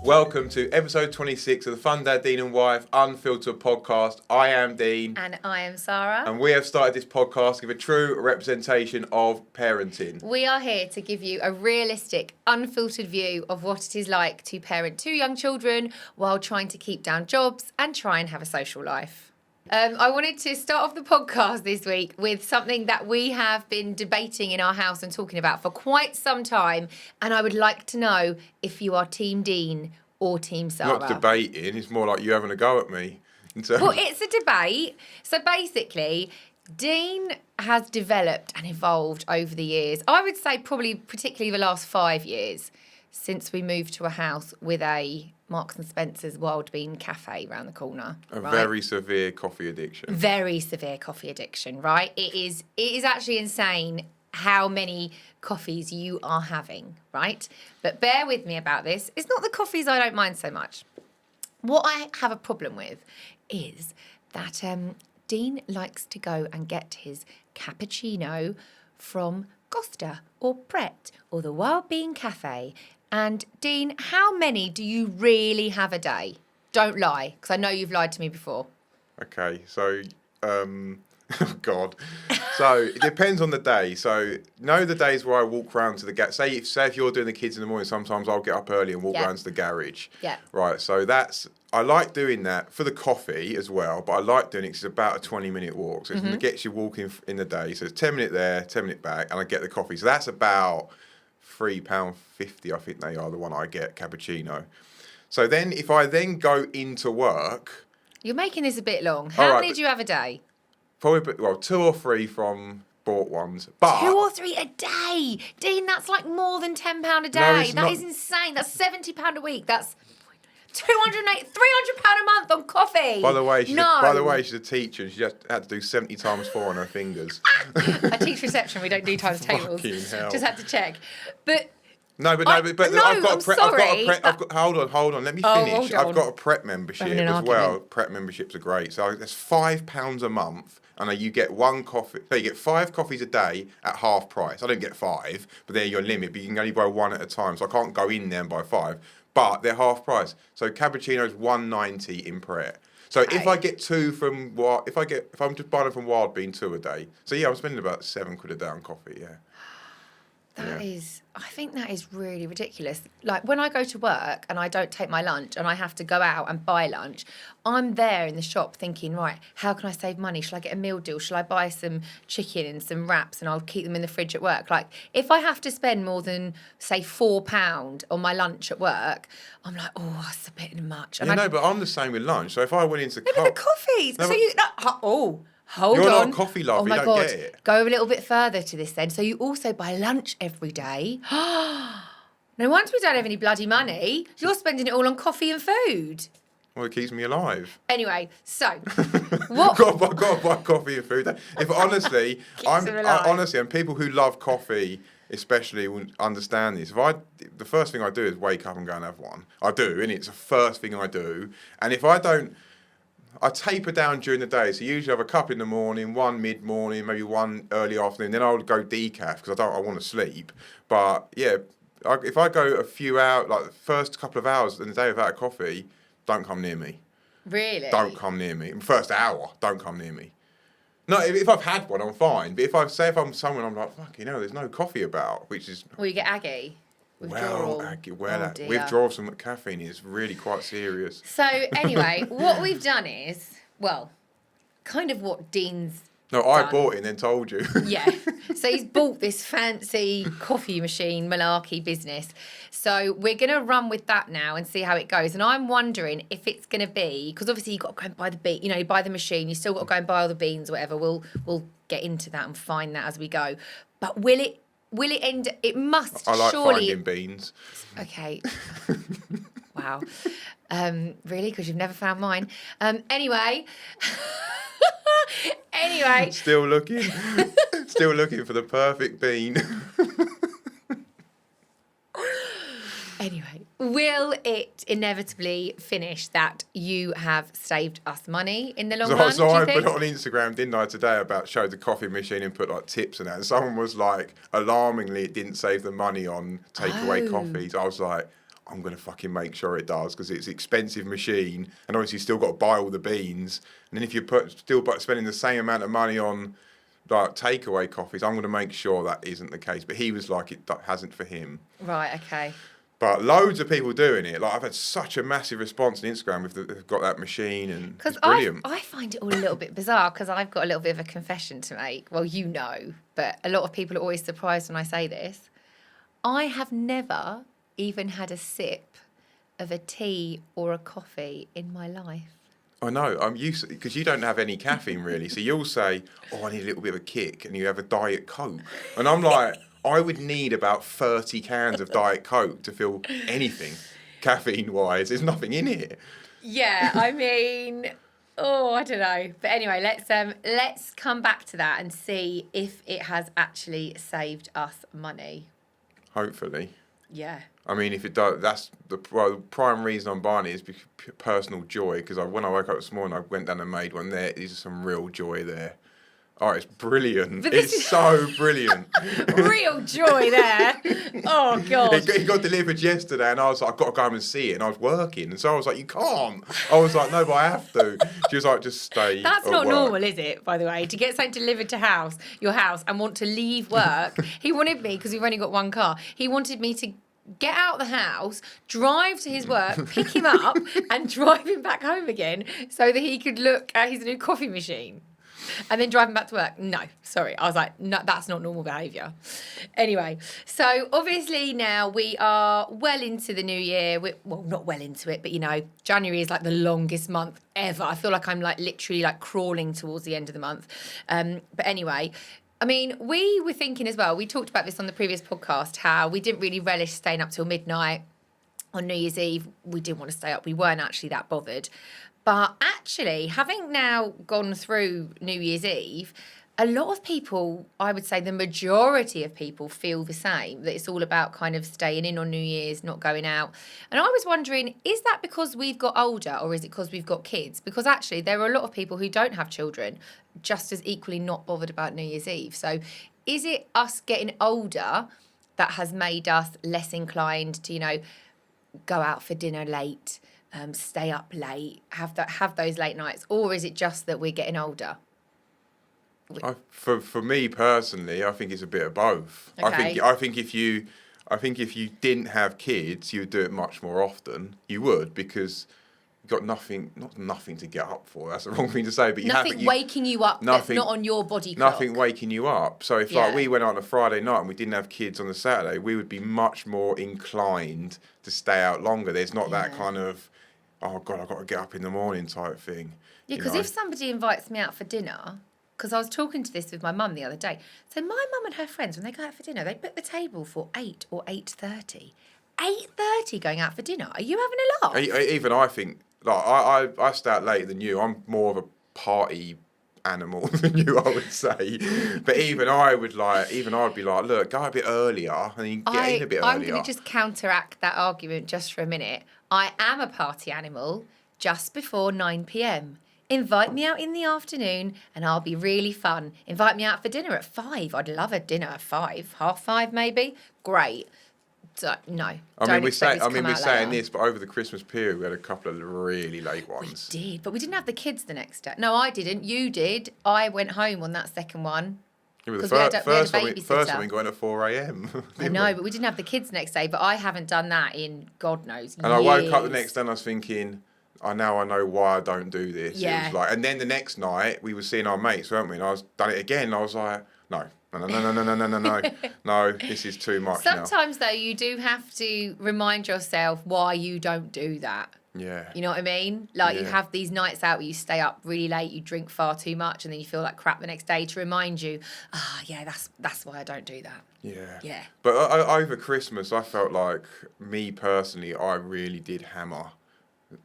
Welcome to episode 26 of the Fun Dad, Dean and Wife Unfiltered podcast. I am Dean. And I am Sara. And we have started this podcast to give a true representation of parenting. We are here to give you a realistic, unfiltered view of what it is like to parent two young children while trying to keep down jobs and try and have a social life. I wanted to start off the podcast this week with something that we have been debating in our house and talking about for quite some time. And I would like to know if you are Team Dean or Team Sara. Not debating, it's more like you having a go at me. Well, it's a debate. So basically, Dean has developed and evolved over the years. I would say probably particularly the last 5 years since we moved to a house with a Marks and Spencer's Wild Bean Cafe around the corner. Very severe coffee addiction. Very severe coffee addiction, right? It is actually insane how many coffees you are having, right? But bear with me about this. It's not the coffees I don't mind so much. What I have a problem with is that Dean likes to go and get his cappuccino from Costa or Pret or the Wild Bean Cafe. And Dean, how many do you really have a day? Don't lie, because I know you've lied to me before. Okay, so, oh God. So it depends on the day. So the days where I walk round to the garage. Say if you're doing the kids in the morning, sometimes I'll get up early and walk round to the garage. Yeah. Right. So I like doing that for the coffee as well, but I like doing it because it's about a 20-minute walk. So it gets you walking in the day. So it's 10 minutes there, 10 minutes back, and I get the coffee. So that's about £3.50, I think they are, the one I get, cappuccino. So then if I then go into work... You're making this a bit long. How many do you have a day? Probably, 2 or 3 from bought ones. But 2 or 3 a day? Dean, that's like more than £10 a day. No, that is insane. That's £70 a week. That's £300 a month on coffee. By the way, she's a teacher and she just had to do 70 times 4 on her fingers. I teach reception. We don't do times tables. Just had to check. But I've got hold on. Let me finish. I've got a prep membership as well. Prep memberships are great. So that's £5 a month, and you get 1 coffee. So you get 5 coffees a day at half price. I don't get 5, but they're your limit. But you can only buy 1 at a time, so I can't go in there and buy 5. But they're half price. So cappuccino's £1.90 in Pret. So if I get 2 from if I'm just buying them from Wild Bean 2 a day. So yeah, I'm spending about £7 a day on coffee. Yeah. I think that is really ridiculous. Like when I go to work and I don't take my lunch and I have to go out and buy lunch, I'm there in the shop thinking, right, how can I save money? Shall I get a meal deal? Shall I buy some chicken and some wraps and I'll keep them in the fridge at work? Like if I have to spend more than, say, £4 on my lunch at work, I'm like, oh, that's a bit much. And but I'm the same with lunch. So if I went into... the coffees. No, Hold You're on. not a coffee lover, oh my you don't God. get it. Go a little bit further to this then. So you also buy lunch every day. No wonder we don't have any bloody money. You're spending it all on coffee and food. Well, it keeps me alive. Anyway, so what? I've got to buy coffee and food. If honestly, and people who love coffee especially will understand this. The first thing I do is wake up and go and have one. I do, and it's the first thing I do. And if I don't, I taper down during the day. So usually I have a cup in the morning, 1 mid-morning, maybe 1 early afternoon. Then I'll go decaf because I want to sleep. But yeah, if I go a few hours, like the first couple of hours in the day without a coffee, don't come near me. Really? Don't come near me. First hour, don't come near me. No, if I've had one, I'm fine. But if I'm somewhere, I'm like, fucking hell, there's no coffee about, which is... Well, you get aggy. Withdrawal. Withdrawal from caffeine is really quite serious. So anyway, what we've done is, well, kind of what Dean's I bought it and then told you. Yeah. So he's bought this fancy coffee machine malarkey business. So we're going to run with that now and see how it goes. And I'm wondering if it's going to be, because obviously you've got to go and buy the bean, you buy the machine, you still got to go and buy all the beans or whatever. We'll get into that and find that as we go. But will it end? It must. I like surely finding beans. Okay. Wow. Really? Because you've never found mine. Anyway. Still looking for the perfect bean. Anyway, will it inevitably finish that you have saved us money in the long run? So I put it on Instagram, didn't I, today showed the coffee machine and put like tips and that. And someone was like, alarmingly, it didn't save the money on takeaway coffees. I was like, I'm going to fucking make sure it does because it's an expensive machine, and obviously you still got to buy all the beans. And then if you're spending the same amount of money on like takeaway coffees, I'm going to make sure that isn't the case. But he was like, it hasn't for him. Right, okay. But loads of people doing it. Like I've had such a massive response on Instagram with they've got that machine, and it's brilliant. I find it all a little bit bizarre because I've got a little bit of a confession to make. Well, you know, but a lot of people are always surprised when I say this. I have never even had a sip of a tea or a coffee in my life. I know, I'm used to, because you don't have any caffeine really. So you'll say, I need a little bit of a kick, and you have a Diet Coke. And I'm like, I would need about 30 cans of Diet Coke to feel anything caffeine-wise. There's nothing in it. Yeah, I mean, I don't know. But anyway, let's come back to that and see if it has actually saved us money. Hopefully. Yeah. I mean, if it does, that's the prime reason I'm buying it is personal joy. Because when I woke up this morning, I went down and made one. There is some real joy there. Oh, it's brilliant. It's so brilliant. Real joy there. Oh, God. It got delivered yesterday, and I was like, I've got to go home and see it. And I was working. And so I was like, you can't. I was like, no, but I have to. She was like, just stay. That's not normal, is it, by the way? To get something delivered to your house, and want to leave work. He wanted me, because we've only got one car, he wanted me to get out of the house, drive to his work, pick him up, and drive him back home again so that he could look at his new coffee machine. And then driving back to work. No, sorry. I was like, no, that's not normal behaviour. Anyway, so obviously now we are well into the new year. Well, not well into it, but you know, January is like the longest month ever. I feel like I'm like literally like crawling towards the end of the month. But anyway, I mean, we were thinking as well, we talked about this on the previous podcast, how we didn't really relish staying up till midnight on New Year's Eve. We didn't want to stay up. We weren't actually that bothered. But actually, having now gone through New Year's Eve, a lot of people, I would say the majority of people feel the same, that it's all about kind of staying in on New Year's, not going out. And I was wondering, is that because we've got older or is it because we've got kids? Because actually, there are a lot of people who don't have children, just as equally not bothered about New Year's Eve. So is it us getting older that has made us less inclined to, you know, go out for dinner late, stay up late, have those late nights, or is it just that we're getting older? For me personally, I think it's a bit of both. Okay. I think if you didn't have kids, you would do it much more often. You would, because you've got nothing to get up for. That's the wrong thing to say, but nothing waking you up that's not on your body clock. Nothing waking you up. So if like we went out on a Friday night and we didn't have kids on a Saturday, we would be much more inclined to stay out longer. There's not that kind of, oh God, I've got to get up in the morning type thing. Yeah, because if somebody invites me out for dinner, because I was talking to this with my mum the other day. So my mum and her friends, when they go out for dinner, they book the table for 8 or 8:30. 8:30 going out for dinner. Are you having a laugh? Even I think, like, I stay out later than you. I'm more of a party animal than you, I would say. But even I'd be like, look, go a bit earlier and you get in a bit earlier. I'm going to just counteract that argument just for a minute. I am a party animal just before 9 p.m. Invite me out in the afternoon and I'll be really fun. Invite me out for dinner at 5. I'd love a dinner at 5. 5:30 maybe? Great. So, no. We're saying this, but over the Christmas period, we had a couple of really late ones. We did, but we didn't have the kids the next day. No, I didn't. You did. I went home on that second one. Yeah, the first one we got in at 4 a.m. I know, but we didn't have the kids the next day. But I haven't done that in God knows years. And I woke up the next day and I was thinking, I know why I don't do this. Yeah. It was like, and then the next night we were seeing our mates, weren't we? And I was done it again. And I was like, no, this is too much. Sometimes though, you do have to remind yourself why you don't do that. Yeah. You know what I mean? Like you have these nights out where you stay up really late, you drink far too much, and then you feel like crap the next day to remind you, that's why I don't do that. Yeah. Yeah. But over Christmas, I felt like, me personally, I really did hammer,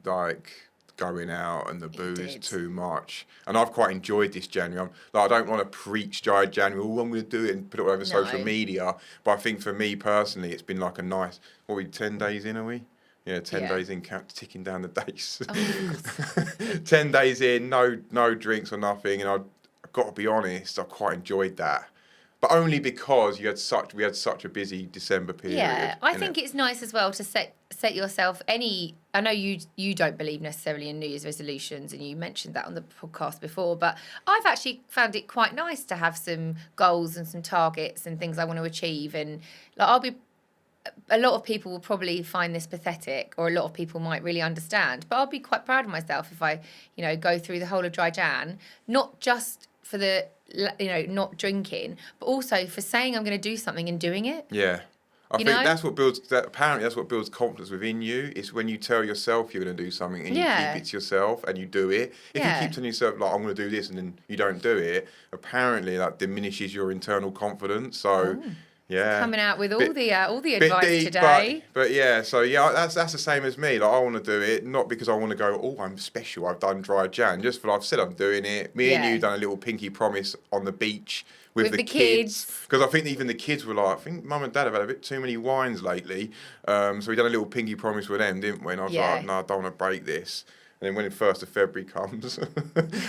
like, going out and the booze too much. And I've quite enjoyed this January. I don't want to preach dry January, I'm going to do it and put it all over social media. But I think for me personally, it's been like a nice, 10 days in, are we? Yeah, 10 days in, ticking down the days. Oh, 10 days in, no drinks or nothing. And I've got to be honest, I quite enjoyed that. but only because we had such a busy December period. Yeah, I think it's nice as well to set yourself I know you don't believe necessarily in New Year's resolutions, and you mentioned that on the podcast before, but I've actually found it quite nice to have some goals and some targets and things I want to achieve. And like, a lot of people will probably find this pathetic, or a lot of people might really understand, but I'll be quite proud of myself if I, go through the whole of dry Jan, not just for the, not drinking, but also for saying I'm going to do something and doing it. Yeah. I think that's what builds confidence within you. It's when you tell yourself you're going to do something and you keep it to yourself and you do it. If you keep telling yourself, like, I'm going to do this, and then you don't do it, apparently that diminishes your internal confidence. So, yeah. Coming out with all the advice deep, today. But yeah, so yeah, that's the same as me. Like, I want to do it, not because I want to go, oh, I'm special, I've done dry Jan. Just for I've said I'm doing it. Me and you done a little pinky promise on the beach with the kids. Because I think even the kids were like, I think Mum and Dad have had a bit too many wines lately. So we done a little pinky promise with them, didn't we? And I was like, no, I don't want to break this. And then when the 1st of February comes,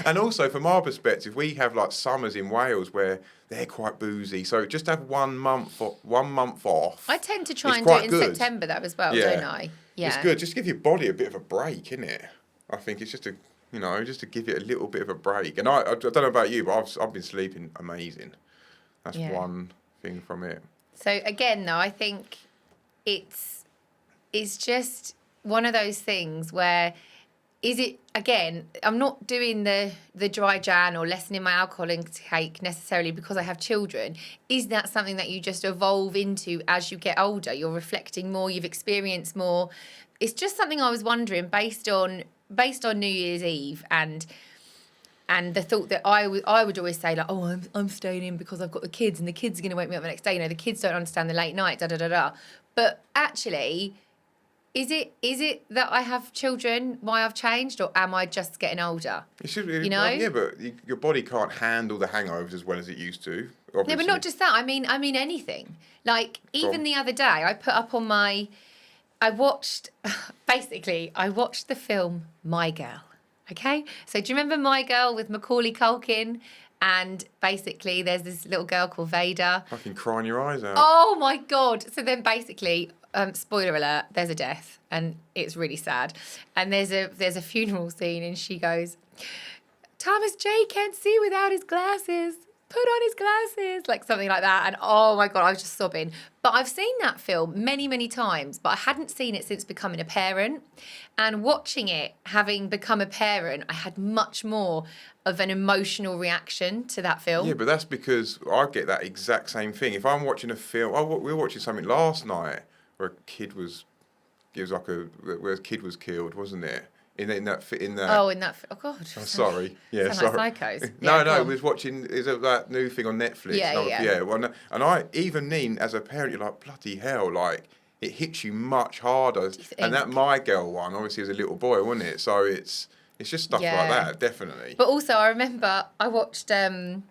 and also from our perspective, we have like summers in Wales where they're quite boozy. So just have 1 month off. I tend to try and do it in September though as well, don't I? Yeah, it's good. Just give your body a bit of a break, isn't it? I think it's just just to give it a little bit of a break. And I don't know about you, but I've been sleeping amazing. That's one thing from it. So again, though, I think it's just one of those things where. Is it, again, I'm not doing the dry Jan or lessening my alcohol intake necessarily because I have children. Is that something that you just evolve into as you get older? You're reflecting more, you've experienced more. It's just something I was wondering based on New Year's Eve and the thought that I would always say, like, oh, I'm staying in because I've got the kids and the kids are going to wake me up the next day. The kids don't understand the late night, da-da-da-da. But actually... Is it that I have children, why I've changed, or am I just getting older? It should be, yeah, but your body can't handle the hangovers as well as it used to. Obviously. No, but not just that. I mean anything. Like, even the other day, I put up on I watched the film My Girl. Okay? So do you remember My Girl with Macaulay Culkin? And basically, there's this little girl called Veda. Fucking crying your eyes out. Oh, my God. So then basically... spoiler alert, there's a death and it's really sad. And there's a funeral scene and she goes, Thomas J can't see without his glasses. Put on his glasses. Like something like that. And oh my God, I was just sobbing. But I've seen that film many, many times, but I hadn't seen it since becoming a parent. And watching it, having become a parent, I had much more of an emotional reaction to that film. Yeah, but that's because I get that exact same thing. If I'm watching a film, we were watching something last night, where a kid was killed, wasn't it? In that. Oh God. Oh, sorry. Yeah, sorry. Like Psychos. No. We was watching. Is it that new thing on Netflix? Yeah. Well, and I even mean as a parent, you're like, bloody hell, like it hits you much harder. And that My Girl one, obviously, as a little boy, wasn't it? So it's just stuff like that, definitely. But also, I remember I watched The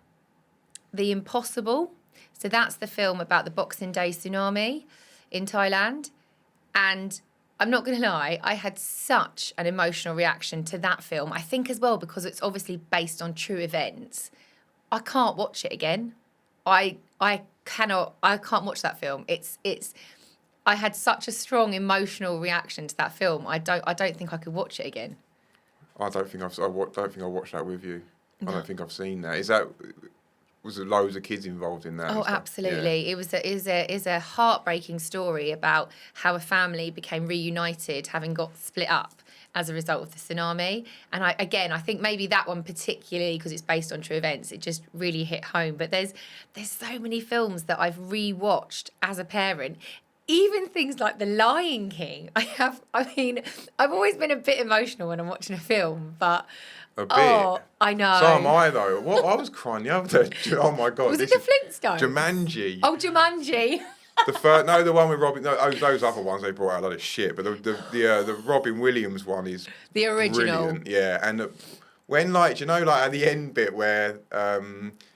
Impossible. So that's the film about the Boxing Day tsunami in Thailand, and I'm not going to lie, I had such an emotional reaction to that film. I think as well because it's obviously based on true events. I can't watch it again. I can't watch that film. I had such a strong emotional reaction to that film. I don't think I could watch it again. I don't think I watched that with you. No. I don't think I've seen that. Was there loads of kids involved in that? Oh, absolutely. Yeah. It is a heartbreaking story about how a family became reunited, having got split up as a result of the tsunami. And I think maybe that one particularly, because it's based on true events, it just really hit home. But there's so many films that I've rewatched as a parent. Even things like The Lion King. I've always been a bit emotional when I'm watching a film, but... A bit. Oh, I know. So am I, though. What I was crying the other day. Oh my God. Was it the Flintstones? Jumanji. Oh, Jumanji. The one with Robin. No, those other ones they brought out a lot of shit. But the Robin Williams one is the original. Brilliant. Yeah, and when at the end bit where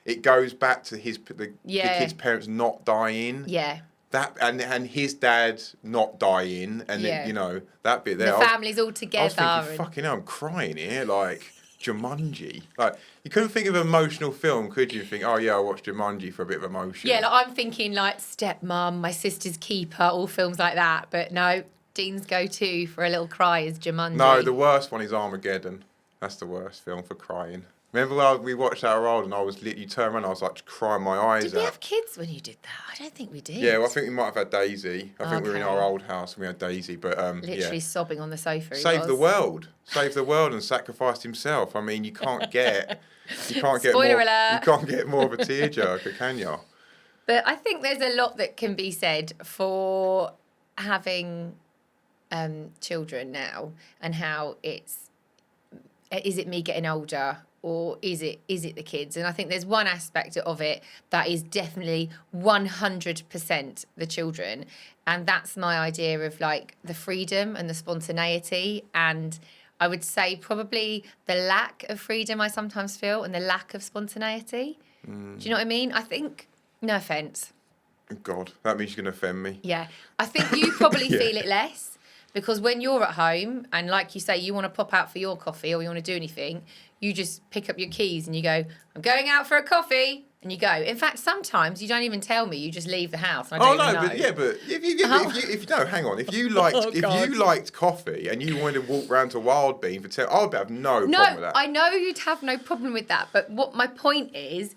it goes back to the kid's parents not dying. Yeah. That and his dad not dying, and then that bit there. The family's all together. I was thinking, fucking hell, I'm crying here, like. Jumanji. Like, you couldn't think of an emotional film, could you? Think, oh yeah, I'll watch Jumanji for a bit of emotion. Yeah, like I'm thinking like Stepmom, My Sister's Keeper, all films like that. But no, Dean's go-to for a little cry is Jumanji. No, the worst one is Armageddon. That's the worst film for crying. Remember when we watched that old and I was you turn around, I was like crying my eyes out. Did we have kids when you did that? I don't think we did. Yeah, well, I think we might have had Daisy. I think we were in our old house and we had Daisy, but literally sobbing on the sofa. Saved the world, and sacrificed himself. I mean, you can't get Spoiler alert. You can't get more of a tearjerker, can you? But I think there's a lot that can be said for having children now, and how is it me getting older? Or is it the kids? And I think there's one aspect of it that is definitely 100% the children. And that's my idea of like the freedom and the spontaneity. And I would say probably the lack of freedom I sometimes feel and the lack of spontaneity. Do you know what I mean? I think, no offence. God, that means you're going to offend me. Yeah. I think you probably feel it less. Because when you're at home and like you say, you want to pop out for your coffee or you want to do anything, you just pick up your keys and you go, I'm going out for a coffee. And you go. In fact, sometimes you don't even tell me. You just leave the house. And I don't even know. But if you no, hang on. If you liked coffee and you wanted to walk round to Wild Bean for 10, I would have no problem with that. I know you'd have no problem with that. But what my point is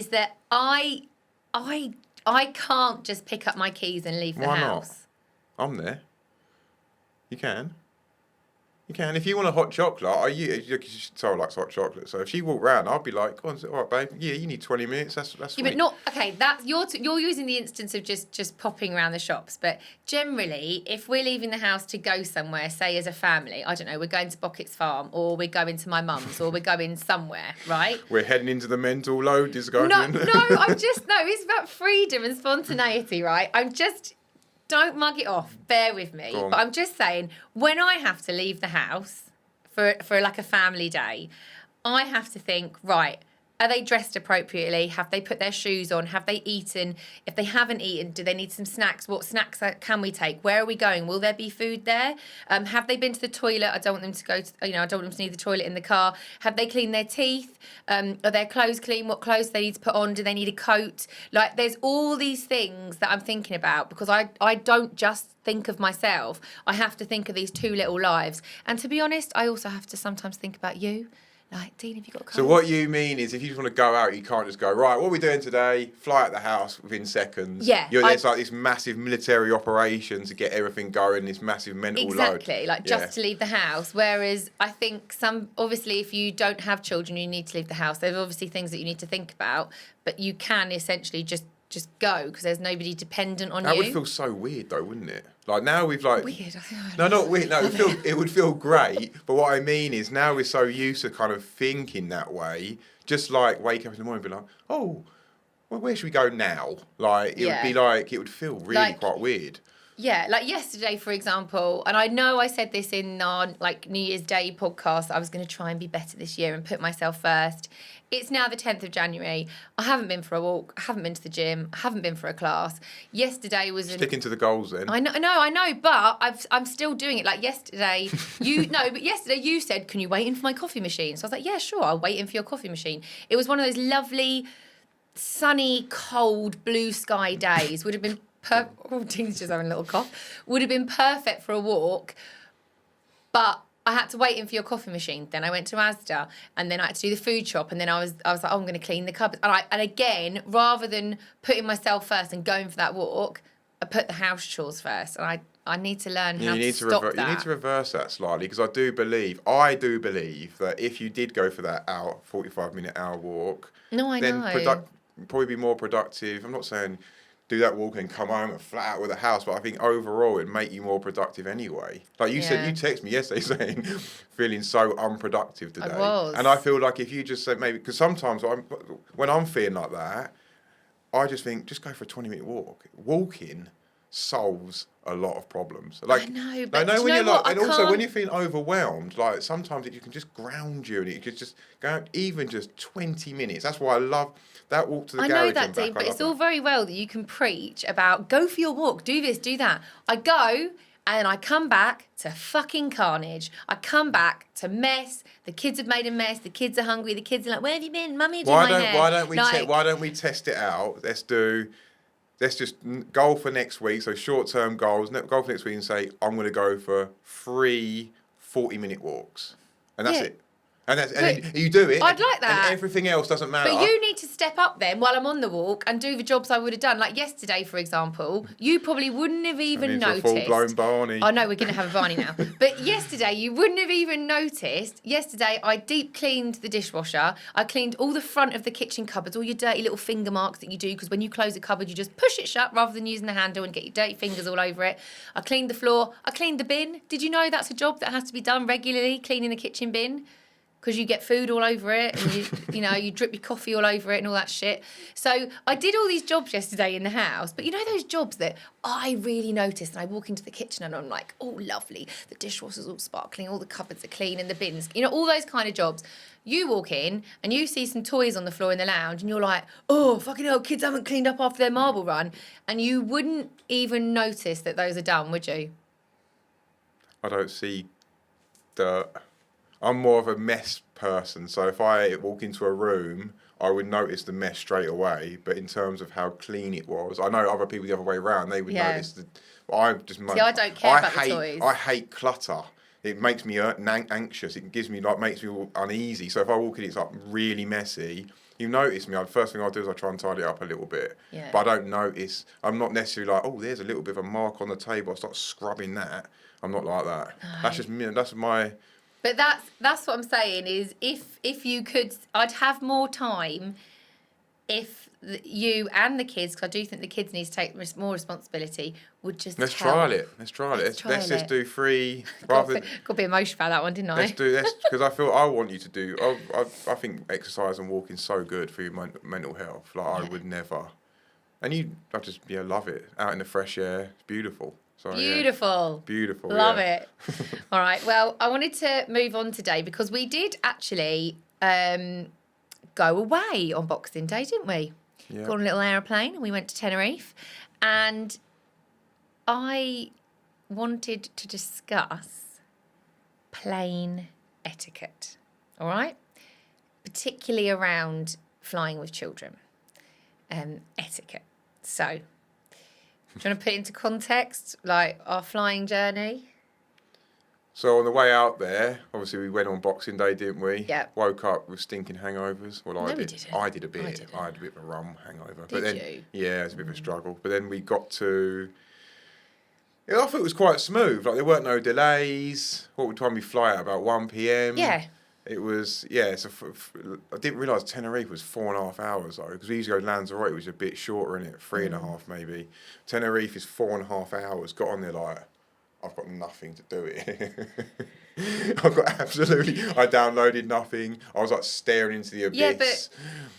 that I can't just pick up my keys and leave the house. Not? I'm there. You can. If you want a hot chocolate, Sara likes hot chocolate. So if she walked round, I'd be like, "Go on, all right, babe. Yeah, you need 20 minutes. That's yeah, sweet." but not okay. That's you're using the instance of just popping around the shops. But generally, if we're leaving the house to go somewhere, say as a family, I don't know, we're going to Bockett's Farm, or we're going to my mum's, or we're going somewhere, right? We're heading into the mental load discussion. It's about freedom and spontaneity, right? Don't mug it off. Bear with me. But I'm just saying, when I have to leave the house for like a family day, I have to think, right, are they dressed appropriately? Have they put their shoes on? Have they eaten? If they haven't eaten, do they need some snacks? What snacks can we take? Where are we going? Will there be food there? Have they been to the toilet? I don't want them to go to, I don't want them to need the toilet in the car. Have they cleaned their teeth? Are their clothes clean? What clothes do they need to put on? Do they need a coat? Like, there's all these things that I'm thinking about because I don't just think of myself. I have to think of these two little lives. And to be honest, I also have to sometimes think about you. Like, Dean, have you got a coat? So what you mean is if you just want to go out, you can't just go, right, what are we doing today? Fly out the house within seconds. Yeah. There's like this massive military operation to get everything going, this massive mental load. Exactly, just to leave the house. Whereas I think obviously if you don't have children, you need to leave the house. There's obviously things that you need to think about, but you can essentially just go because there's nobody dependent on you. That would feel so weird though, wouldn't it? Like now we've like... Weird. No, not weird. No, it would feel great. But what I mean is now we're so used to kind of thinking that way, just like wake up in the morning and be like, oh, well, where should we go now? Like, it would be like, it would feel really quite weird. Yeah, like yesterday, for example, and I know I said this in our New Year's Day podcast, I was going to try and be better this year and put myself first. It's now the 10th of January. I haven't been for a walk. I haven't been to the gym. I haven't been for a class. Yesterday was... Sticking to the goals then. I know, but I'm still doing it. Like yesterday, yesterday you said, can you wait in for my coffee machine? So I was like, yeah, sure, I'll wait in for your coffee machine. It was one of those lovely, sunny, cold, blue sky days. Would have been... Dean's just having a little cough. Would have been perfect for a walk, but I had to wait in for your coffee machine. Then I went to Asda, and then I had to do the food shop, and then I was like, oh, I'm going to clean the cupboards. And again, rather than putting myself first and going for that walk, I put the house chores first, and I need to learn how to stop that. You need to reverse that slightly because I do believe that if you did go for that 45-minute hour walk, probably be more productive. I'm not saying do that walk and come home and flat out with a house, but I think overall it'd make you more productive anyway. Like you said, you texted me yesterday saying feeling so unproductive today. I was. And I feel like if you just said maybe, because sometimes when I'm feeling like that, I just think just go for a 20-minute walk. Walking solves a lot of problems. Like, I know, but when you're like, and also when you're feeling overwhelmed, like sometimes it can just ground you, and it could just go out even just 20 minutes. That's why I love that walk to the garage. I know that, Dean, but it's all very well that you can preach about go for your walk, do this, do that. I go And then I come back to fucking carnage. I come back to mess. The kids have made a mess. The kids are hungry. The kids are like, where have you been? Mummy, do my hair. Why don't we test it out? Let's just goal for next week. So short-term goals. Goal for next week and say, I'm going to go for 3 40-minute walks. And that's it. And then you do it. I'd like that. And everything else doesn't matter. But you need to step up then while I'm on the walk and do the jobs I would have done. Like yesterday, for example, you probably wouldn't have even noticed. A full-blown Barney. I know we're going to have a Barney now. But yesterday, you wouldn't have even noticed. Yesterday, I deep cleaned the dishwasher. I cleaned all the front of the kitchen cupboards, all your dirty little finger marks that you do, because when you close a cupboard, you just push it shut rather than using the handle and get your dirty fingers all over it. I cleaned the floor. I cleaned the bin. Did you know that's a job that has to be done regularly, cleaning the kitchen bin? Because you get food all over it, and you drip your coffee all over it and all that shit. So I did all these jobs yesterday in the house, but you know those jobs that I really noticed, and I walk into the kitchen and I'm like, oh, lovely, the dishwasher's all sparkling, all the cupboards are clean, and the bins, all those kind of jobs. You walk in and you see some toys on the floor in the lounge and you're like, oh, fucking hell, kids haven't cleaned up after their marble run. And you wouldn't even notice that those are done, would you? I don't see dirt. I'm more of a mess person, so if I walk into a room, I would notice the mess straight away. But in terms of how clean it was, I know other people the other way around, they would notice. I don't care about the toys. I hate clutter. It makes me anxious. It makes me all uneasy. So if I walk in, it's like really messy. You notice me. The first thing I do is I try and tidy it up a little bit. Yeah. But I don't notice. I'm not necessarily like, oh, there's a little bit of a mark on the table. I start scrubbing that. I'm not like that. No. That's just me. That's my. But that's what I'm saying is if you could, I'd have more time if you and the kids, because I do think the kids need to take more responsibility, would just Let's trial it. Let's just do 3. Got to be emotional about that one, didn't I? Let's do this, because I want you to do, I think exercise and walking so good for your mental health. Like, I would never. And I just love it. Out in the fresh air. It's beautiful. So, beautiful. Beautiful. Love it. All right. Well, I wanted to move on today because we did actually go away on Boxing Day, didn't we? Yeah. Got on a little aeroplane and we went to Tenerife. And I wanted to discuss plane etiquette. All right? Particularly around flying with children. Etiquette. So, do you want to put it into context, like our flying journey? So on the way out there, obviously we went on Boxing Day, didn't we? Yeah. Woke up with stinking hangovers. Well, we didn't. I did a bit. I had a bit of a rum hangover. Did you? Yeah, it was a bit of a struggle. But then we got to. I thought it was quite smooth. Like there weren't no delays. What time we fly at? About 1 p.m. Yeah. It was, so I didn't realise Tenerife was 4.5 hours though, because we usually go Lanzarote, which is a bit shorter, innit? 3.5 maybe. Tenerife is 4.5 hours. Got on there like, I've got nothing to do it. I've got I downloaded nothing. I was like staring into the abyss. Yeah, but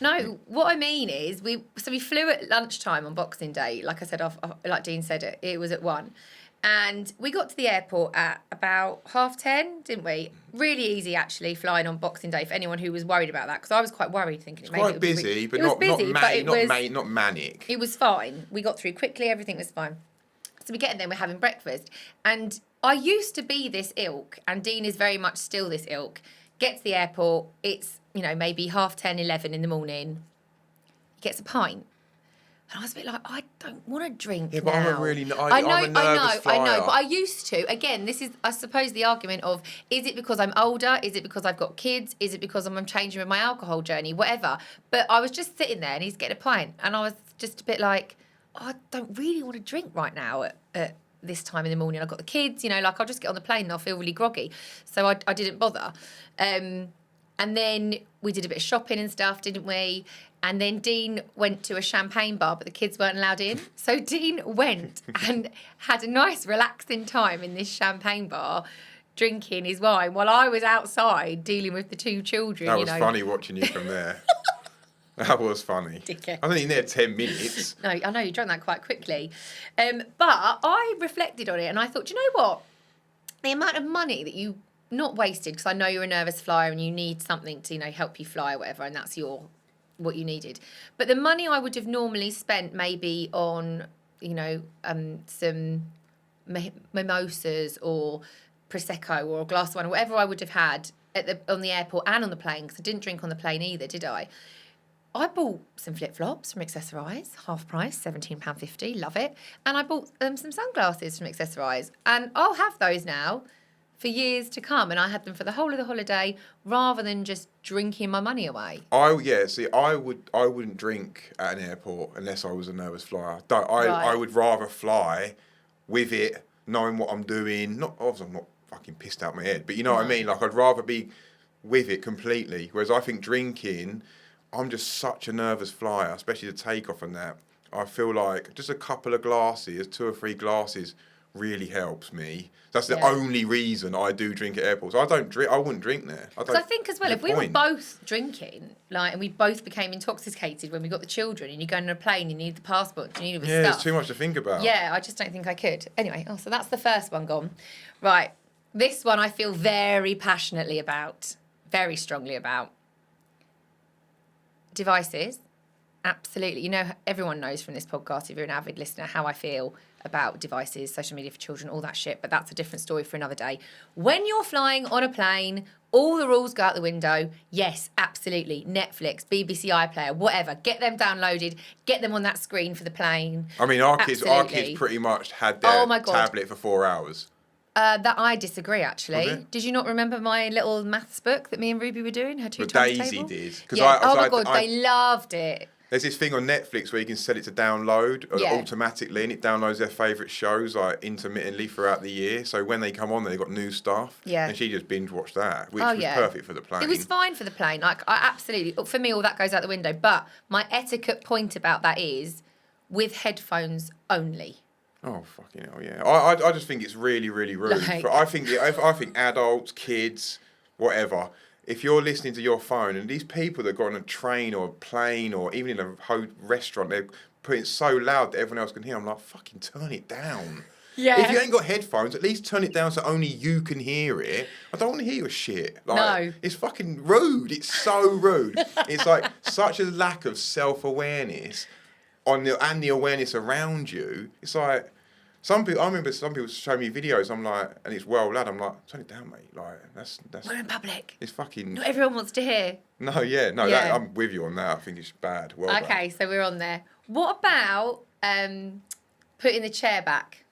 no, what I mean is we flew at lunchtime on Boxing Day. Like I said, like Dean said, it was at 1. And we got to the airport at about 10:30, didn't we? Really easy, actually, flying on Boxing Day for anyone who was worried about that, because I was quite worried, thinking maybe it was busy, but not manic. It was fine. We got through quickly. Everything was fine. So we get in there, we're having breakfast. And I used to be this ilk, and Dean is very much still this ilk. Get to the airport, it's, maybe 10:30, 11 in the morning. He gets a pint. And I was a bit like, I don't want to drink now. Yeah, but I'm a nervous flyer. I know, but I used to. Again, this is, I suppose, the argument of, is it because I'm older? Is it because I've got kids? Is it because I'm changing with my alcohol journey? Whatever. But I was just sitting there and he's getting a pint. And I was just a bit like, I don't really want to drink right now at this time in the morning. I've got the kids, I'll just get on the plane and I'll feel really groggy. So I didn't bother. And then we did a bit of shopping and stuff, didn't we? And then Dean went to a champagne bar, but the kids weren't allowed in. So Dean went and had a nice, relaxing time in this champagne bar, drinking his wine, while I was outside dealing with the 2 children. That was funny watching you from there. That was funny. Dickhead. I was only in there 10 minutes. No, I know, you drank that quite quickly. But I reflected on it and I thought, do you know what? The amount of money that you, not wasted, because I know you're a nervous flyer and you need something to, help you fly or whatever, and that's what you needed. But the money I would have normally spent maybe on, some mimosas or Prosecco or a glass of wine, or whatever I would have had on the airport and on the plane, because I didn't drink on the plane either, did I? I bought some flip-flops from Accessorize, half price, £17.50, love it. And I bought some sunglasses from Accessorize. And I'll have those now for years to come. And I had them for the whole of the holiday rather than just drinking my money away. I wouldn't drink at an airport unless I was a nervous flyer. I would rather fly with it, knowing what I'm doing. Obviously, I'm not fucking pissed out my head, but you know what I mean? Like, I'd rather be with it completely. Whereas I think drinking... I'm just such a nervous flyer, especially the takeoff and that. I feel like just a couple of glasses, 2 or 3 glasses, really helps me. That's the only reason I do drink at airports. I don't drink. I wouldn't drink there. Because I think as well, if we were both drinking, and we both became intoxicated when we got the children, and you go on a plane, you need the passport, you need all this stuff. There's too much to think about. Yeah, I just don't think I could. Anyway, so that's the first one gone. Right, this one I feel very passionately about, very strongly about. Devices, absolutely. You know, everyone knows from this podcast, if you're an avid listener, how I feel about devices, social media for children, all that shit, but that's a different story for another day. When you're flying on a plane, all the rules go out the window. Yes, absolutely. Netflix, BBC iPlayer, whatever. Get them downloaded, get them on that screen for the plane. I mean, our kids pretty much had their tablet for 4 hours. That I disagree, actually. Did you not remember my little maths book that me and Ruby were doing? Her 2 times Daisy table? did. Yeah. Oh my God, they loved it. There's this thing on Netflix where you can set it to download automatically, and it downloads their favourite shows like intermittently throughout the year. So when they come on, they've got new stuff. Yeah. And she just binge watched that, which was perfect for the plane. It was fine for the plane. Like, I absolutely, for me, all that goes out the window. But my etiquette point about that is with headphones only. Oh, fucking hell, yeah. I just think it's really, really rude. I think adults, kids, whatever, if you're listening to your phone, and these people that go on a train or a plane or even in a restaurant, they're putting it so loud that everyone else can hear, I'm like, fucking turn it down. Yeah. If you ain't got headphones, at least turn it down so only you can hear it. I don't want to hear your shit. Like, no. It's fucking rude. It's so rude. It's like such a lack of self-awareness and the awareness around you. It's like... I remember some people show me videos, I'm like, and it's well loud, I'm like, turn it down, mate. Like, that's... We're in public. It's fucking... Not everyone wants to hear. No, yeah, no, yeah. I'm with you on that. I think it's bad. Well okay, so we're on there. What about putting the chair back?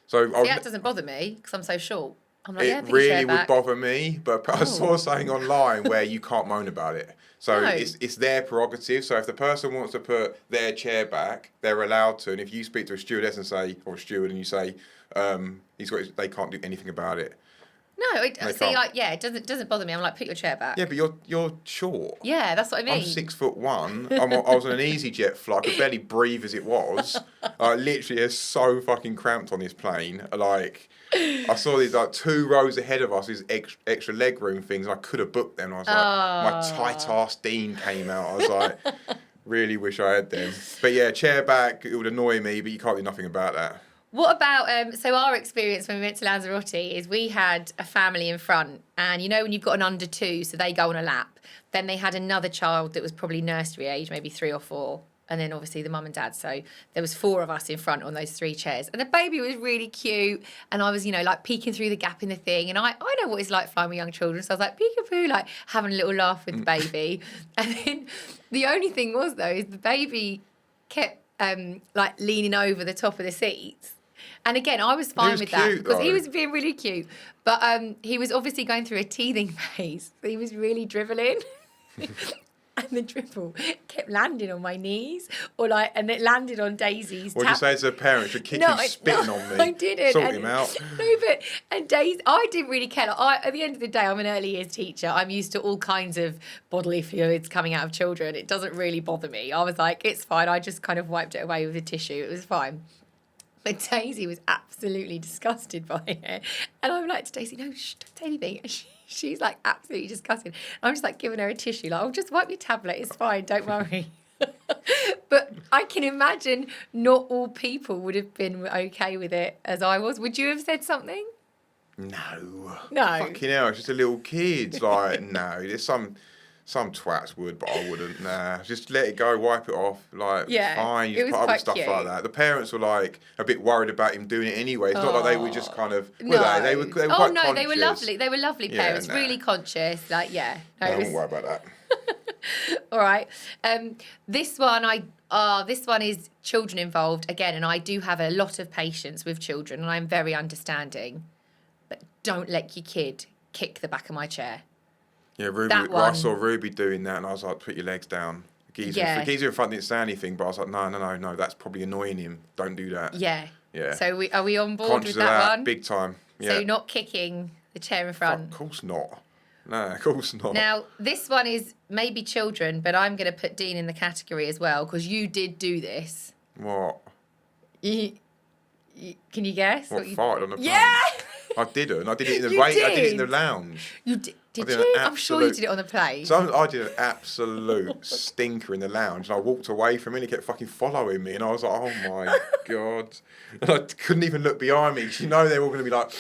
So that doesn't bother me, because I'm so short. I'm like, it really would bother me, but I saw something online where you can't moan about it. So it's their prerogative. So if the person wants to put their chair back, they're allowed to. And if you speak to a stewardess and say, or a steward, and you say, they can't do anything about it. No, it doesn't bother me. I'm like, put your chair back. Yeah, but you're short. Yeah, that's what I mean. I'm 6'1". I was on an EasyJet flight. I could barely breathe as it was. Literally, it's so fucking cramped on this plane. Like, I saw these 2 rows ahead of us, these extra leg room things. And I could have booked them. And I was like, my tight ass Dean came out. I was like, really wish I had them. But yeah, chair back. It would annoy me, but you can't do nothing about that. What about, so our experience when we went to Lanzarote is we had a family in front, and you know when you've got an under 2, so they go on a lap, then they had another child that was probably nursery age, maybe 3 or 4, and then obviously the mum and dad, so there was 4 of us in front on those 3 chairs, and the baby was really cute, and I was, like peeking through the gap in the thing, and I know what it's like flying with young children, so I was like peekaboo, like having a little laugh with the baby, and then the only thing was though, is the baby kept like leaning over the top of the seats. And again, I was fine with that because he was being really cute. But he was obviously going through a teething phase. So he was really dribbling. And the dribble kept landing on my knees, and it landed on Daisy's. What did you say as a parent? Should keep spitting on me. I didn't. Sort him out. Daisy, I didn't really care. At the end of the day, I'm an early years teacher. I'm used to all kinds of bodily fluids coming out of children. It doesn't really bother me. I was like, it's fine. I just kind of wiped it away with a tissue. It was fine. But Daisy was absolutely disgusted by it. And I'm like to Daisy, no, don't say anything. And she's like absolutely disgusted. And I'm just like giving her a tissue, like, just wipe your tablet, it's fine, don't worry. But I can imagine not all people would have been okay with it as I was. Would you have said something? No. Fucking hell, it's just a little kid. Like, no, there's some Some twats would, but I wouldn't. Nah, just let it go, wipe it off. Like, Yeah, fine, you it just was put other quite stuff cute. like that. The parents were like a bit worried about him doing it anyway. It's not like they were just kind of. Were No. they? They were quite no, conscious. they were lovely. They were lovely Yeah, parents, nah. really conscious. Like, yeah. No, I it was... wouldn't worry about that. All right. This one is children involved again, and I do have a lot of patience with children, and I'm very understanding. But don't let your kid kick the back of my chair. Yeah, Ruby. I saw Ruby doing that, and I was like, "Put your legs down." The geezer in front didn't say anything, but I was like, "No, that's probably annoying him. Don't do that." Yeah. Yeah. So are we on board Conscious with that one? Big time. Yeah. So not kicking the chair in front. Of course not. No, of course not. Now, this one is maybe children, but I'm going to put Dean in the category as well, because you did do this. What? Can you guess? What, farted on the plane? Yeah! I didn't. I did it in the You I did it in did. the lounge. You did did you? an I'm sure you absolute- did it on the plane. So I did an absolute stinker in the lounge, and I walked away from him, and he kept fucking following me, and I was like, oh my God. And I couldn't even look behind me, because you know they were all going to be like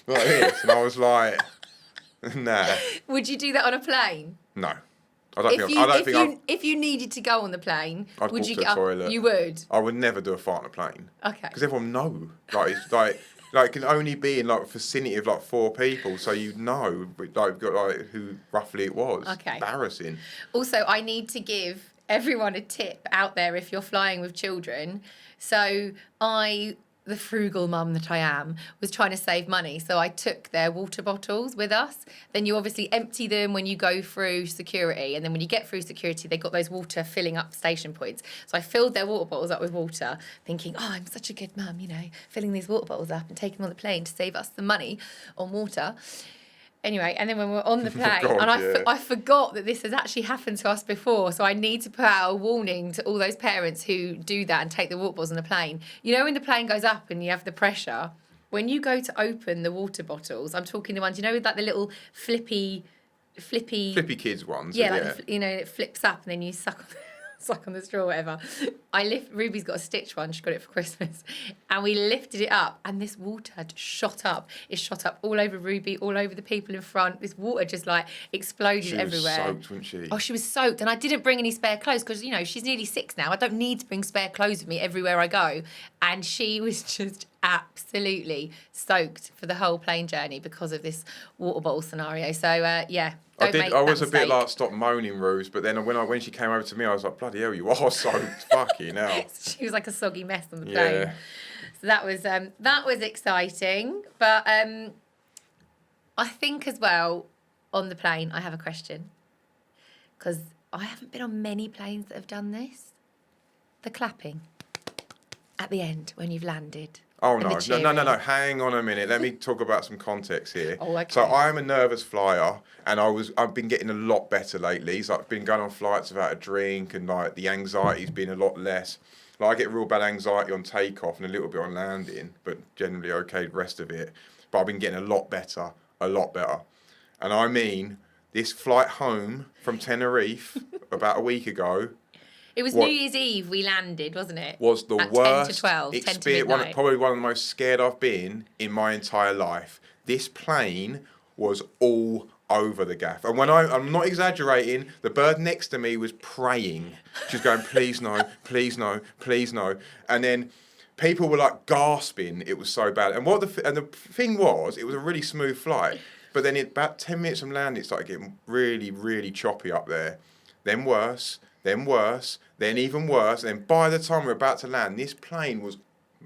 this, and I was like, nah. Would you do that on a plane? No. I don't think If you needed to go on the plane, I'd would walk you to the get toilet. up? You would? I would never do a fart on a plane. Okay. Because everyone know. Like, it's like it can only be in like a vicinity of like 4 people, so you know like who roughly it was. Okay. Embarrassing. Also, I need to give everyone a tip out there if you're flying with children. So the frugal mum that I am, was trying to save money. So I took their water bottles with us. Then you obviously empty them when you go through security. And then when you get through security, they got those water filling up station points. So I filled their water bottles up with water, thinking, oh, I'm such a good mum, filling these water bottles up and taking them on the plane to save us some money on water. Anyway, and then when we were on the plane, I forgot that this has actually happened to us before, so I need to put out a warning to all those parents who do that and take the water bottles on the plane. You know when the plane goes up and you have the pressure? When you go to open the water bottles, I'm talking the ones, with like the little flippy kids ones. Yeah, like it flips up and then you suck on the straw or whatever. Ruby's got a Stitch one, she got it for Christmas, and we lifted it up and this water had shot up. It shot up all over Ruby, all over the people in front. This water just like exploded everywhere. She was soaked, wasn't she? Oh, she was soaked, and I didn't bring any spare clothes because she's nearly 6 now. I don't need to bring spare clothes with me everywhere I go, and she was just absolutely soaked for the whole plane journey because of this water bottle scenario. So yeah. I was a bit like, stop moaning, Rose, but then when she came over to me, I was like, bloody hell, you are soaked. Fucking hell. She was like a soggy mess on the plane. Yeah. So that was exciting. But I think as well, on the plane, I have a question. Because I haven't been on many planes that have done this. The clapping at the end when you've landed. Oh, no. Hang on a minute. Let me talk about some context here. Oh, okay. So I'm a nervous flyer, and I've been getting a lot better lately. So I've been going on flights without a drink, and like the anxiety's been a lot less. Like I get real bad anxiety on takeoff and a little bit on landing, but generally okay the rest of it. But I've been getting a lot better. And I mean, this flight home from Tenerife about a week ago. It was New Year's Eve we landed, wasn't it? Was the at worst 10 to 12, 10 to midnight. Probably one of the most scared I've been in my entire life. This plane was all over the gaff. And when I'm not exaggerating, the bird next to me was praying. She was going, please no, please no, please no. And then people were like gasping. It was so bad. And the thing was, it was a really smooth flight. But then about 10 minutes from landing, it started getting really, really choppy up there. Then worse, then even worse. And then by the time we were about to land, this plane was...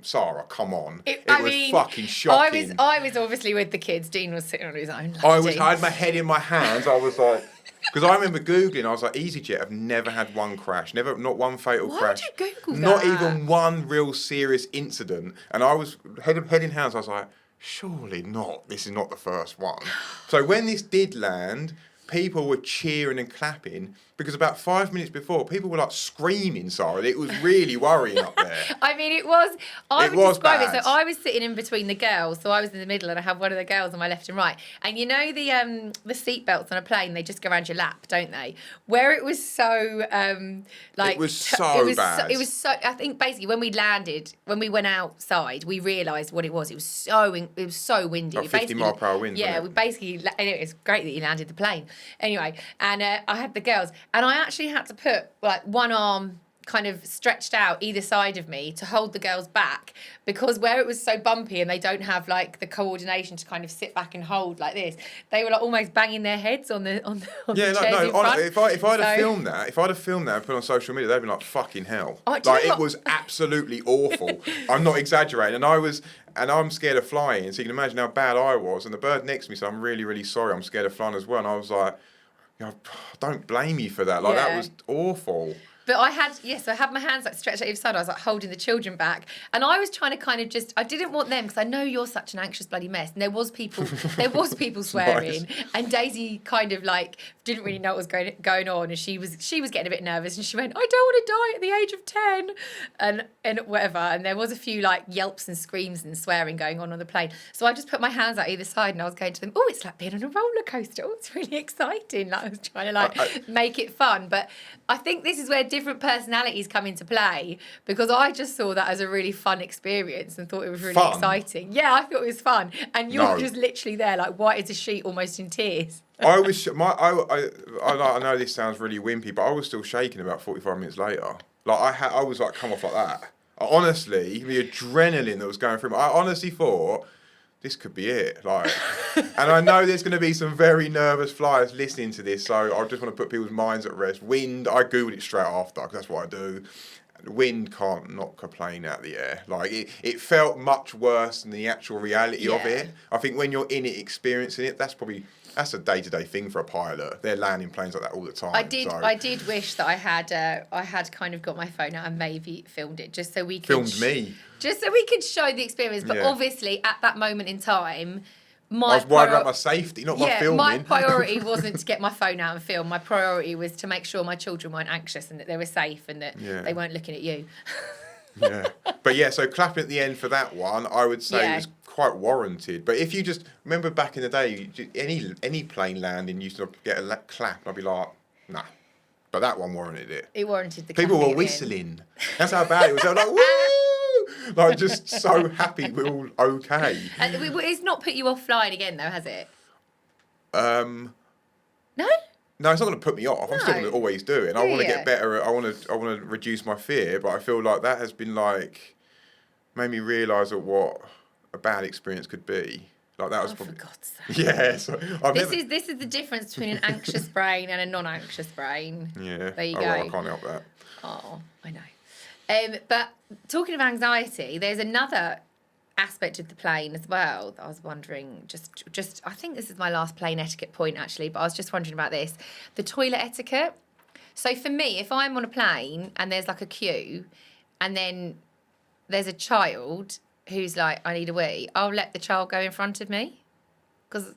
Sara, come on. It was fucking shocking. I was obviously with the kids. Dean was sitting on his own. I had my head in my hands. I was like... Because I remember Googling, I was like, EasyJet have never had one crash. Not one fatal crash. Why would you Google that? Not even one real serious incident. And I was, head in hands, I was like, surely not. This is not the first one. So when this did land... people were cheering and clapping because about 5 minutes before, people were like screaming, Sara. It was really worrying up there. I mean, it was... I would describe bad. it. So I was sitting in between the girls. So I was in the middle and I had one of the girls on my left and right. And you know the seat belts on a plane, they just go around your lap, don't they? Where it was so... it was so bad. It was so... I think basically when we landed, when we went outside, we realised what it was. It was so windy. Like 50 mile per hour wind. Yeah, we basically... Anyway, it's great that you landed the plane. Anyway, and I had the girls, and I actually had to put like one arm kind of stretched out either side of me to hold the girls back, because where it was so bumpy and they don't have like the coordination to kind of sit back and hold like this, they were like almost banging their heads on the chairs in front. If I'd have filmed that and put it on social media, they'd be like, fucking hell. Oh, like, it was absolutely awful. I'm not exaggerating. And I'm scared of flying, so you can imagine how bad I was. And the bird next to me said, I'm really, really sorry, I'm scared of flying as well. And I was like, don't blame you for that. Like, that was awful. But I had my hands like stretched out either side. I was like holding the children back, and I was trying to kind of I didn't want them, because I know you're such an anxious bloody mess. And there was people swearing, nice. And Daisy kind of like didn't really know what was going on, and she was getting a bit nervous, and she went, I don't want to die at the age of 10, and whatever. And there was a few like yelps and screams and swearing going on the plane. So I just put my hands out either side, and I was going to them. Oh, it's like being on a roller coaster. Oh, it's really exciting. Like I was trying to make it fun, but I think this is where different personalities come into play, because I just saw that as a really fun experience and thought it was really exciting. Yeah, I thought it was fun, and you're just literally there like white as a sheet, almost in tears. I know this sounds really wimpy, but I was still shaking about 45 minutes later. Like I was like come off like that. Honestly, the adrenaline that was going through me, I honestly thought this could be it. Like, and I know there's going to be some very nervous flyers listening to this, so I just want to put people's minds at rest. Wind, I googled it straight after, because that's what I do. Wind can't knock a plane out of the air. Like, it felt much worse than the actual reality of it. I think when you're in it, experiencing it, that's a day-to-day thing for a pilot. They're landing planes like that all the time. I did wish that I had kind of got my phone out and maybe filmed it, just so we could just so we could show the experience. But obviously, at that moment in time, I was worried about my safety, not my filming. My priority wasn't to get my phone out and film. My priority was to make sure my children weren't anxious and that they were safe and that they weren't looking at you. But so clapping at the end for that one, I would say was quite warranted. But if you just remember back in the day, any plane landing used to get a clap, and I'd be like, nah. But that one warranted it. It warranted the people were whistling. That's how bad it was. They were like, woo! Like, just so happy we're all okay. And it's not put you off flying again, though, has it? No? No, it's not going to put me off. I'm still going to always do it. And I want to get better. I want to reduce my fear. But I feel like that has been like made me realise what a bad experience could be. Like that was probably. For God's sake. Yeah. So this is the difference between an anxious brain and a non-anxious brain. Yeah. There you go. Well, I can't help that. Oh, I know. But talking of anxiety, there's another aspect of the plane as well that I was wondering, just I think this is my last plane etiquette point actually, but I was just wondering about this, the toilet etiquette. So for me, if I'm on a plane and there's like a queue and then there's a child who's like, I need a wee, I'll let the child go in front of me, because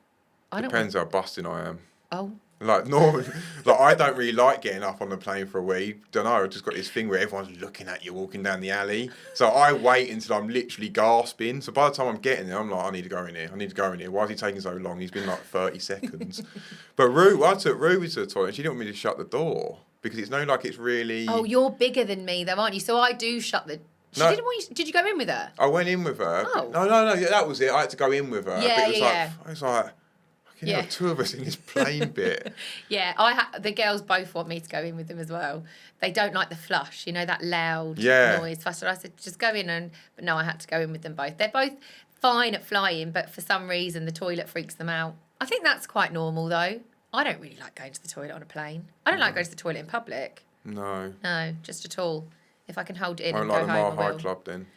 depends how busting I am. Oh. Like normally, like I don't really like getting up on the plane for a wee. Don't know. I've just got this thing where everyone's looking at you walking down the alley. So I wait until I'm literally gasping. So by the time I'm getting there, I'm like, I need to go in here. Why is he taking so long? He's been like 30 seconds. But I took Ruby to the toilet, and she didn't want me to shut the door because it's no like it's really. Oh, you're bigger than me though, aren't you? So I do shut the. Did you go in with her? I went in with her. Oh. No. Yeah, that was it. I had to go in with her. Yeah, It was like. Yeah, two of us in this plane bit. Yeah, the girls both want me to go in with them as well. They don't like the flush, that loud noise. So I said, just go in, but no, I had to go in with them both. They're both fine at flying, but for some reason the toilet freaks them out. I think that's quite normal though. I don't really like going to the toilet on a plane. I don't like going to the toilet in public. No. No, just at all. If I can hold it in and like go home, I will. Mile High Club then.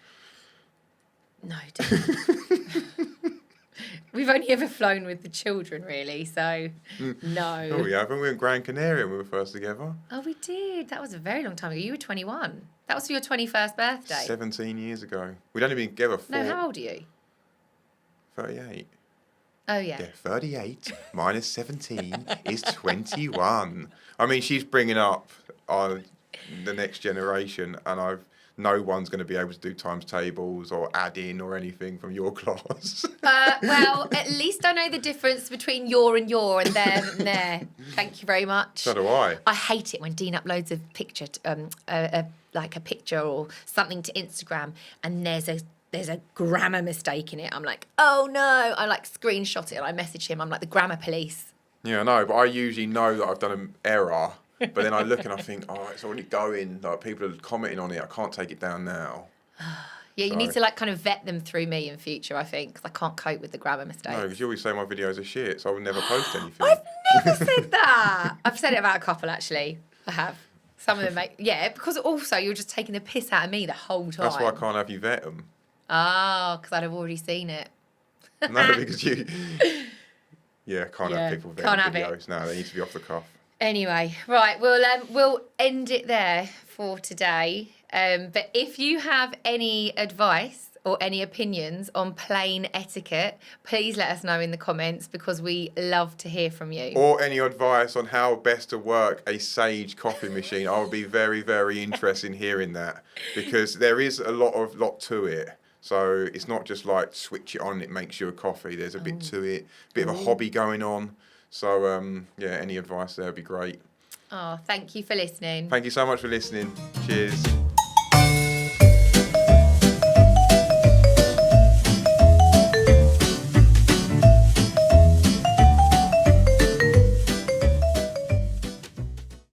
No, don't. We've only ever flown with the children, really, so no. Oh, we haven't. We were in Gran Canaria when we were first together. Oh, we did. That was a very long time ago. You were 21. That was for your 21st birthday. 17 years ago. We'd only been together for... No, how old are you? 38. Oh, yeah. Yeah, 38 minus 17 is 21. I mean, she's bringing up the next generation, and no one's going to be able to do times tables or add in or anything from your class. Well, at least I know the difference between your and there and there. Thank you very much. So do I. I hate it when Dean uploads a picture, like a picture or something to Instagram, and there's a grammar mistake in it. I'm like, oh no. I like screenshot it and I message him. I'm like, the grammar police. Yeah, I know, but I usually know that I've done an error, but then I look and I think, oh, it's already going. Like, people are commenting on it. I can't take it down now. Yeah, you need to like kind of vet them through me in future, I think, because I can't cope with the grammar mistakes. No, because you always say my videos are shit, so I would never post anything. I've never said that. I've said it about a couple, actually. I have. Some of them make... Yeah, because also you're just taking the piss out of me the whole time. That's why I can't have you vet them. Oh, because I'd have already seen it. No, because you... Yeah, can't have people vetting videos. No, they need to be off the cuff. Anyway, right, we'll end it there for today. But if you have any advice or any opinions on plain etiquette, please let us know in the comments because we love to hear from you. Or any advice on how best to work a Sage coffee machine. I would be very, very interested in hearing that because there is a lot to it. So it's not just like switch it on and it makes you a coffee. There's a bit to it, bit of a hobby going on. So, yeah, any advice there would be great. Oh, thank you for listening. Thank you so much for listening. Cheers.